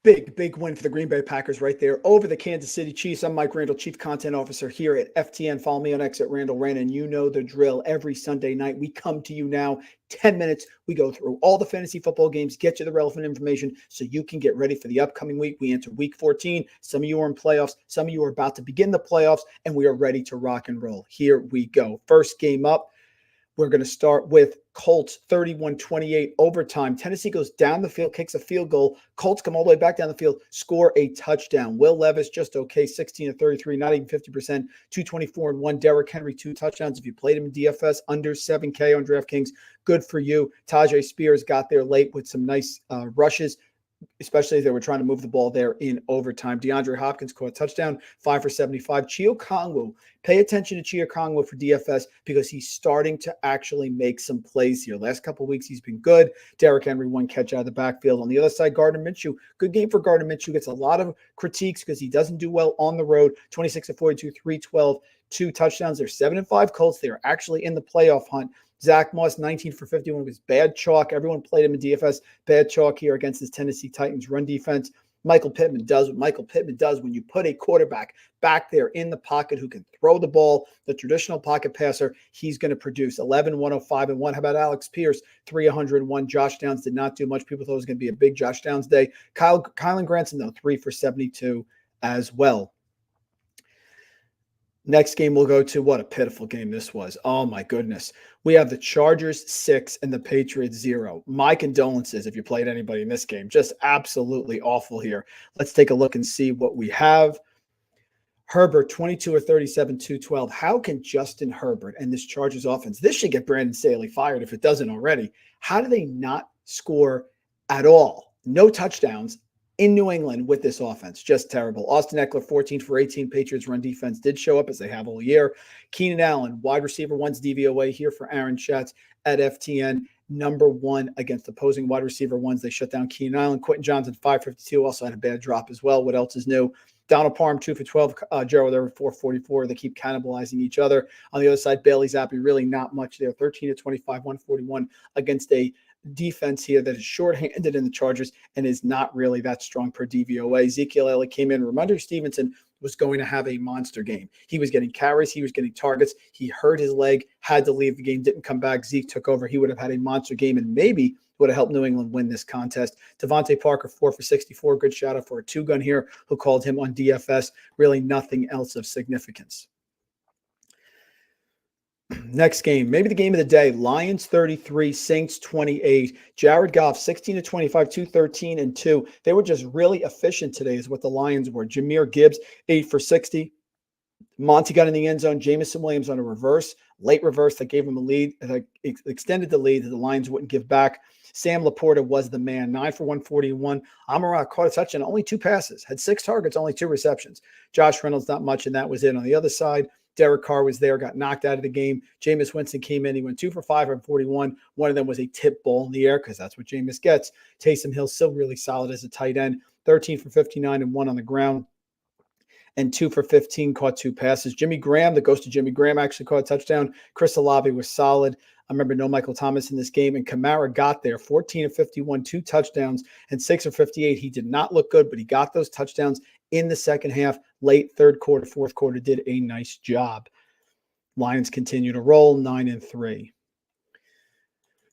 Big win for the Green Bay Packers right there over the Kansas City Chiefs. I'm Mike Randle, Chief Content Officer here at FTN. Follow me on X at Randle Ran, and you know the drill. Every Sunday night, we come to you now, 10 minutes. We go through all the fantasy football games, get you the relevant information so you can get ready for the upcoming week. We enter week 14. Some of you are in playoffs. Some of you are about to begin the playoffs, and we are ready to rock and roll. Here we go. First game up. We're going to start with Colts 31-28 overtime. Tennessee goes down the field, kicks a field goal. Colts come all the way back down the field, score a touchdown. Will Levis just okay, 16-33, not even 50%, 224 and 1. Derrick Henry, 2 touchdowns. If you played him in DFS, under 7K on DraftKings, good for you. Tajay Spears got there late with some nice rushes, especially as they were trying to move the ball there in overtime. DeAndre Hopkins caught a touchdown, 5 for 75. Chio Kongwu, pay attention to Chio Kongwu for DFS because he's starting to actually make some plays here. Last couple of weeks, he's been good. Derrick Henry, 1 catch out of the backfield. On the other side, Gardner Minshew, good game for Gardner Minshew. Gets a lot of critiques because he doesn't do well on the road. 26-42, 312, 2 touchdowns. They're 7-5 Colts. They are actually in the playoff hunt. Zach Moss, 19 for 51 was bad chalk. Everyone played him in DFS. Bad chalk here against this Tennessee Titans run defense. Michael Pittman does what Michael Pittman does when you put a quarterback back there in the pocket who can throw the ball, the traditional pocket passer. He's going to produce 11, 105, and 1. How about Alex Pierce, 301. Josh Downs did not do much. People thought it was going to be a big Josh Downs day. Kylan Granson, though, 3 for 72 as well. Next game we'll go to. What a pitiful game this was. Oh, my goodness. We have the Chargers 6 and the Patriots 0. My condolences if you played anybody in this game. Just absolutely awful here. Let's take a look and see what we have. Herbert, 22 or 37, 212. How can Justin Herbert and this Chargers offense, this should get Brandon Staley fired if it doesn't already. How do they not score at all? No touchdowns in New England with this offense. Just terrible. Austin Eckler, 14 for 18. Patriots run defense did show up as they have all year. Keenan Allen, wide receiver 1's DVOA here for Aaron Schatz at FTN. Number 1 against opposing wide receiver 1s. They shut down Keenan Allen. Quentin Johnson, 552, also had a bad drop as well. What else is new? Donald Parham, 2 for 12. Gerald Everett, 444. They keep cannibalizing each other. On the other side, Bailey Zappi, really not much there. 13 to 25, 141 against a defense here that is shorthanded in the Chargers and is not really that strong per DVOA. Ezekiel Elliott came in. Ramondre Stevenson was going to have a monster game. He was getting carries. He was getting targets. He hurt his leg, had to leave the game, didn't come back. Zeke took over. He would have had a monster game and maybe would have helped New England win this contest. Devontae Parker, 4 for 64. Good shout out for a 2-gun here who called him on DFS. Really nothing else of significance. Next game, maybe the game of the day. Lions 33, Saints 28. Jared Goff, 16 to 25, 213 and 2. They were just really efficient today is what the Lions were. Jahmyr Gibbs, 8 for 60. Monty got in the end zone. Jamison Williams on a late reverse that gave him a lead, that extended the lead that the Lions wouldn't give back. Sam Laporta was the man, 9 for 141. Amon-Ra caught a touchdown, only 2 passes, had 6 targets, only 2 receptions. Josh Reynolds, not much, and that was it. On the other side, Derek Carr was there, got knocked out of the game. Jameis Winston came in. He went 2 for 5 on 41. One of them was a tip ball in the air because that's what Jameis gets. Taysom Hill still really solid as a tight end, 13 for 59 and 1 on the ground. And 2 for 15, caught 2 passes. Jimmy Graham, the ghost of Jimmy Graham, actually caught a touchdown. Chris Olave was solid. I remember no Michael Thomas in this game, and Kamara got there, 14 of 51, 2 touchdowns, and 6 of 58. He did not look good, but he got those touchdowns in the second half, late third quarter, fourth quarter, did a nice job. Lions continue to roll, 9-3.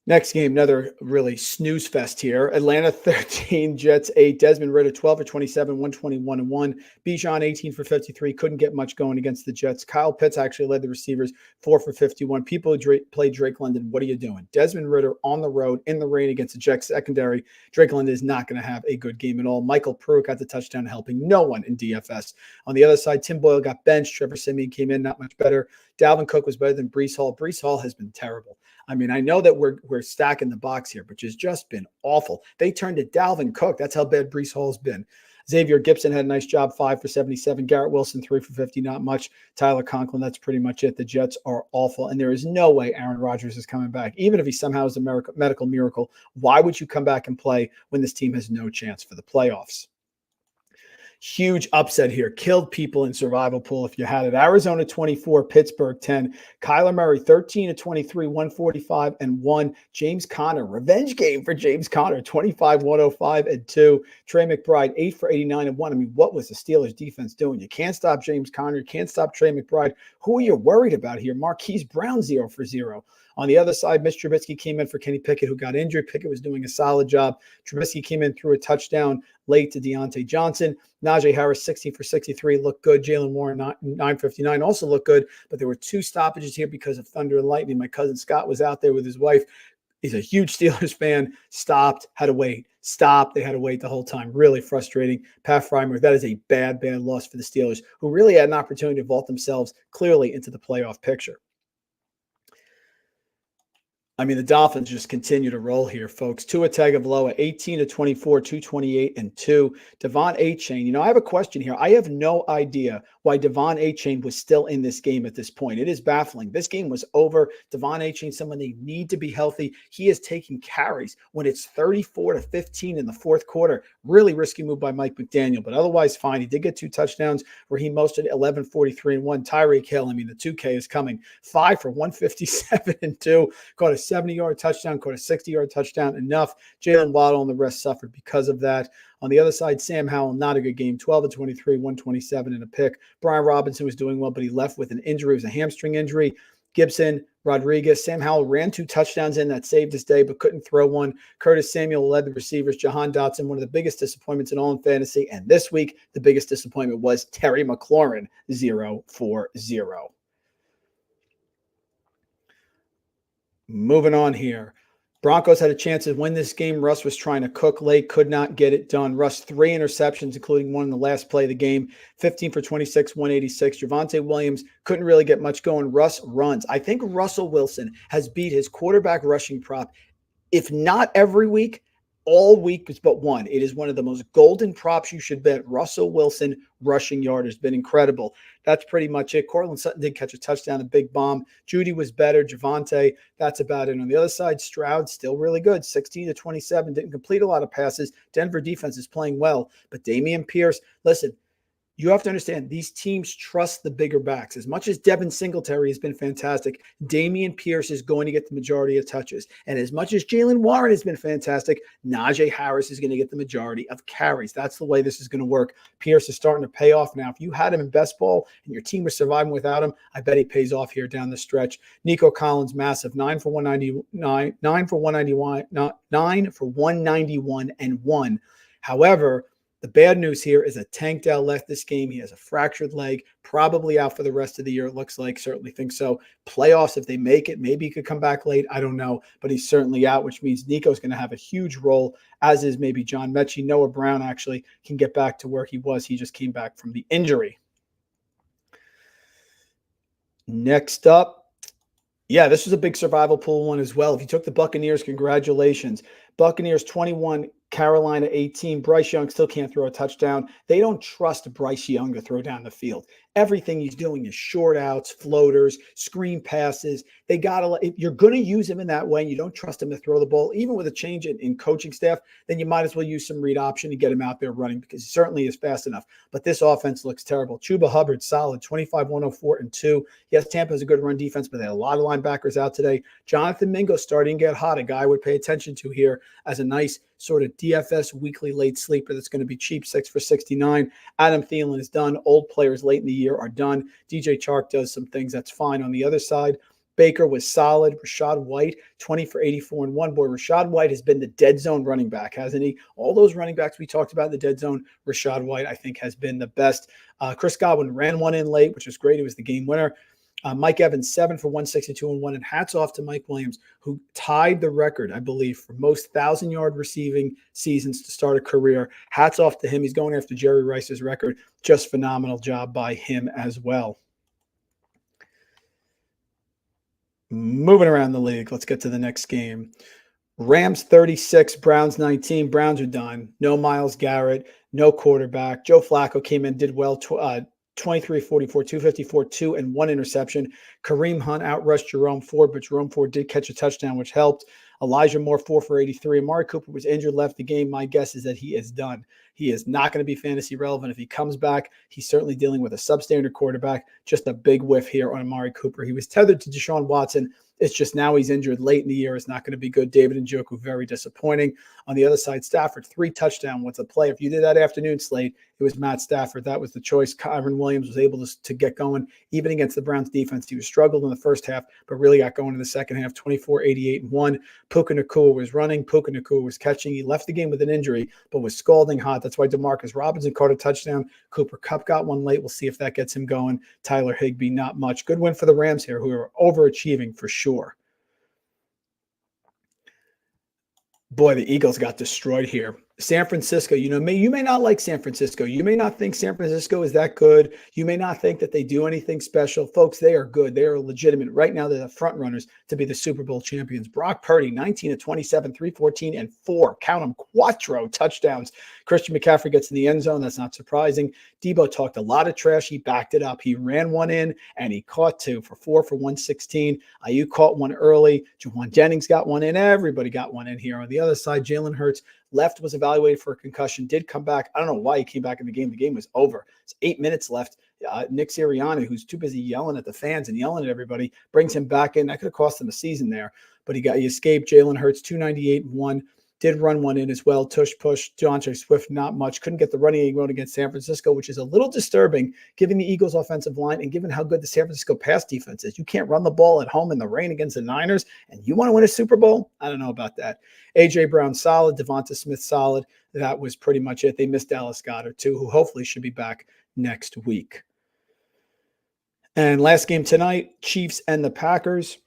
Next game, another really snooze fest here. Atlanta 13, Jets 8. Desmond Ridder 12 for 27, 121 and 1. Bijan 18 for 53. Couldn't get much going against the Jets. Kyle Pitts actually led the receivers 4 for 51. People who played Drake London, what are you doing? Desmond Ridder on the road in the rain against the Jets secondary. Drake London is not going to have a good game at all. Michael Pruitt got the touchdown, helping no one in DFS. On the other side, Tim Boyle got benched. Trevor Siemian came in, not much better. Dalvin Cook was better than Breece Hall. Breece Hall has been terrible. I mean, I know that we're stacking the box here, but it's just been awful. They turned to Dalvin Cook. That's how bad Breece Hall's been. Xavier Gibson had a nice job, 5 for 77. Garrett Wilson, 3 for 50, not much. Tyler Conklin, that's pretty much it. The Jets are awful, and there is no way Aaron Rodgers is coming back. Even if he somehow is a medical miracle, why would you come back and play when this team has no chance for the playoffs? Huge upset here. Killed people in survival pool if you had it. Arizona 24, Pittsburgh 10. Kyler Murray 13 to 23, 145 and 1. James Conner, revenge game for James Conner, 25, 105 and 2. Trey McBride 8 for 89 and 1. I mean, what was the Steelers defense doing? You can't stop James Conner. You can't stop Trey McBride. Who are you worried about here? Marquise Brown 0 for 0. On the other side, Mitch Trubisky came in for Kenny Pickett, who got injured. Pickett was doing a solid job. Trubisky came in, threw a touchdown late to Deontay Johnson. Najee Harris, 16 for 63, looked good. Jalen Warren, 959, also looked good. But there were 2 stoppages here because of thunder and lightning. My cousin Scott was out there with his wife. He's a huge Steelers fan. Stopped, had to wait. Stopped. They had to wait the whole time. Really frustrating. Pat Frymer, that is a bad loss for the Steelers, who really had an opportunity to vault themselves clearly into the playoff picture. I mean, the Dolphins just continue to roll here, folks. Tua Tagovailoa, 18 to 24, 228 and 2. Devon Achane. I have a question here. I have no idea why Devon Achane was still in this game at this point. It is baffling. This game was over. Devon Achane, someone they need to be healthy. He is taking carries when it's 34 to 15 in the fourth quarter. Really risky move by Mike McDaniel, but otherwise fine. He did get 2 touchdowns. Raheem Mostert, 11, 43 and 1. Tyreek Hill, I mean, the 2K is coming. 5 for 157 and 2. Caught a 70-yard touchdown, caught a 60-yard touchdown, enough. Jalen Waddle and the rest suffered because of that. On the other side, Sam Howell, not a good game, 12 to 23, 127 and a pick. Brian Robinson was doing well, but he left with an injury. It was a hamstring injury. Gibson, Rodriguez, Sam Howell ran 2 touchdowns in that saved his day, but couldn't throw one. Curtis Samuel led the receivers. Jahan Dotson, one of the biggest disappointments in all in fantasy. And this week, the biggest disappointment was Terry McLaurin, 0 for 0. Moving on here. Broncos had a chance to win this game. Russ was trying to cook late, could not get it done. Russ, 3 interceptions, including one in the last play of the game. 15 for 26, 186. Javonte Williams couldn't really get much going. Russ runs. I think Russell Wilson has beat his quarterback rushing prop, if not every week, all weeks but one. It is one of the most golden props you should bet. Russell Wilson rushing yard has been incredible. That's pretty much it. Cortland Sutton did catch a touchdown, a big bomb. Judy was better. Javonte, that's about it. On the other side, Stroud still really good. 16 to 27, didn't complete a lot of passes. Denver defense is playing well. But Dameon Pierce, listen, you have to understand, these teams trust the bigger backs. As much as Devin Singletary has been fantastic, Dameon Pierce is going to get the majority of touches. And as much as Jalen Warren has been fantastic, Najee Harris is going to get the majority of carries. That's the way this is going to work. Pierce is starting to pay off now. If you had him in best ball and your team was surviving without him, I bet he pays off here down the stretch. Nico Collins, massive, 9 for 199, 9 for 191, 9 for 191 and 1. However, the bad news here is that Tank Dell left this game. He has a fractured leg, probably out for the rest of the year. It looks like, certainly think so. Playoffs, if they make it, maybe he could come back late. I don't know, but he's certainly out, which means Nico's going to have a huge role, as is maybe John Mechie. Noah Brown actually can get back to where he was. He just came back from the injury. Next up, yeah, this was a big survival pool one as well. If you took the Buccaneers, congratulations. Buccaneers 21, Carolina 18. Bryce Young still can't throw a touchdown. They don't trust Bryce Young to throw down the field. Everything he's doing is short outs, floaters, screen passes. They gotta. If you're going to use him in that way, and you don't trust him to throw the ball, even with a change in coaching staff, then you might as well use some read option to get him out there running, because he certainly is fast enough. But this offense looks terrible. Chuba Hubbard, solid, 25, 104 and 2. Yes, Tampa has a good run defense, but they had a lot of linebackers out today. Jonathan Mingo starting to get hot. A guy I would pay attention to here as a nice sort of DFS weekly late sleeper that's going to be cheap, 6 for 69. Adam Thielen is done. Old players late in the year are done. DJ Chark does some things. That's fine. On the other side, Baker was solid. Rachaad White, 20 for 84 and 1. Boy, Rachaad White has been the dead zone running back, hasn't he? All those running backs we talked about in the dead zone, Rachaad White, I think, has been the best. Chris Godwin ran one in late, which was great. He was the game winner. Mike Evans, 7 for 162 and 1. And hats off to Mike Williams, who tied the record, I believe, for most 1,000-yard receiving seasons to start a career. Hats off to him. He's going after Jerry Rice's record. Just phenomenal job by him as well. Moving around the league, let's get to the next game. Rams 36, Browns 19. Browns are done. No Myles Garrett, no quarterback. Joe Flacco came in, did well, 23-44, 254, 2 and 1 interception. Kareem Hunt outrushed Jerome Ford, but Jerome Ford did catch a touchdown, which helped. Elijah Moore, 4 for 83. Amari Cooper was injured, left the game. My guess is that he is done. He is not going to be fantasy relevant. If he comes back, he's certainly dealing with a substandard quarterback. Just a big whiff here on Amari Cooper. He was tethered to Deshaun Watson. It's just now he's injured late in the year. It's not going to be good. David Njoku, very disappointing. On the other side, Stafford, 3 touchdowns. What's a play? If you did that afternoon slate, it was Matt Stafford. That was the choice. Kyron Williams was able to get going, even against the Browns defense. He was struggled in the first half, but really got going in the second half, 24, 88, and 1. Puka Nacua was running. Puka Nacua was catching. He left the game with an injury, but was scalding hot. That's why DeMarcus Robinson caught a touchdown. Cooper Kupp got one late. We'll see if that gets him going. Tyler Higbee, not much. Good win for the Rams here, who are overachieving for sure. Boy, the Eagles got destroyed here. San Francisco, you may not like San Francisco. You may not think San Francisco is that good. You may not think that they do anything special. Folks, they are good. They are legitimate. Right now, they're the front runners to be the Super Bowl champions. Brock Purdy, 19 of 27, 314, and 4. Count them, quattro touchdowns. Christian McCaffrey gets in the end zone. That's not surprising. Debo talked a lot of trash. He backed it up. He ran one in, and he caught 2 for 4 for 116. Ayuk caught one early. Jawan Jennings got one in. Everybody got one in here. On the other side, Jalen Hurts left, was evaluated for a concussion, did come back. I don't know why he came back in the game. The game was over. It's 8 minutes left. Nick Sirianni, who's too busy yelling at the fans and yelling at everybody, brings him back in. That could have cost him a season there, but he escaped. Jalen Hurts, 298 and 1. Did run one in as well. Tush push. DeAndre Swift, not much. Couldn't get the running game going against San Francisco, which is a little disturbing given the Eagles' offensive line and given how good the San Francisco pass defense is. You can't run the ball at home in the rain against the Niners, and you want to win a Super Bowl? I don't know about that. A.J. Brown, solid. Devonta Smith, solid. That was pretty much it. They missed Dallas Goedert, too, who hopefully should be back next week. And last game tonight, Chiefs and the Packers.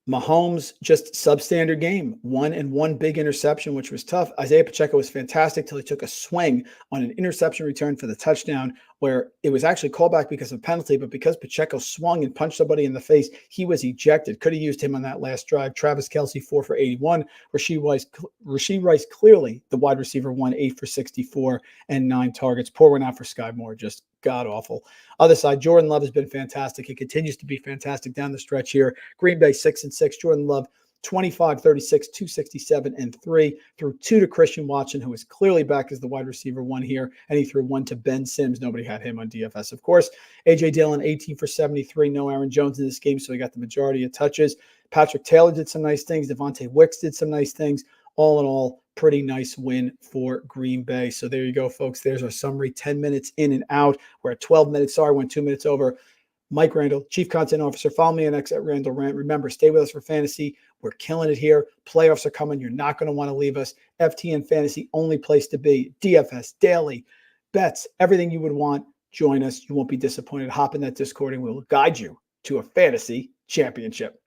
Mahomes, just substandard game. 1 big interception, which was tough. Isaiah Pacheco was fantastic till he took a swing on an interception return for the touchdown, where it was actually called back because of penalty, but because Pacheco swung and punched somebody in the face, he was ejected. Could have used him on that last drive. Travis Kelce, 4 for 81. Rashee Rice, clearly the wide receiver, 1, 8 for 64 and 9 targets. Poor one out for Sky Moore, just god-awful. Other side, Jordan Love has been fantastic. He continues to be fantastic down the stretch here. Green Bay, 6-6. Jordan Love, 25, 36, 267, and 3. Threw 2 to Christian Watson, who is clearly back as the wide receiver 1 here, and he threw 1 to Ben Sims. Nobody had him on DFS, of course. A.J. Dillon, 18 for 73. No Aaron Jones in this game, so he got the majority of touches. Patrick Taylor did some nice things. Devontae Wicks did some nice things. All in all, pretty nice win for Green Bay. So there you go, folks. There's our summary. 10 minutes in and out. We're at 12 minutes. Sorry, went 2 minutes over. Mike Randle, Chief Content Officer. Follow me on X at Randle Rant. Remember, stay with us for fantasy. We're killing it here. Playoffs are coming. You're not going to want to leave us. FTN Fantasy, only place to be. DFS, daily, bets, everything you would want. Join us. You won't be disappointed. Hop in that Discord and we'll guide you to a fantasy championship.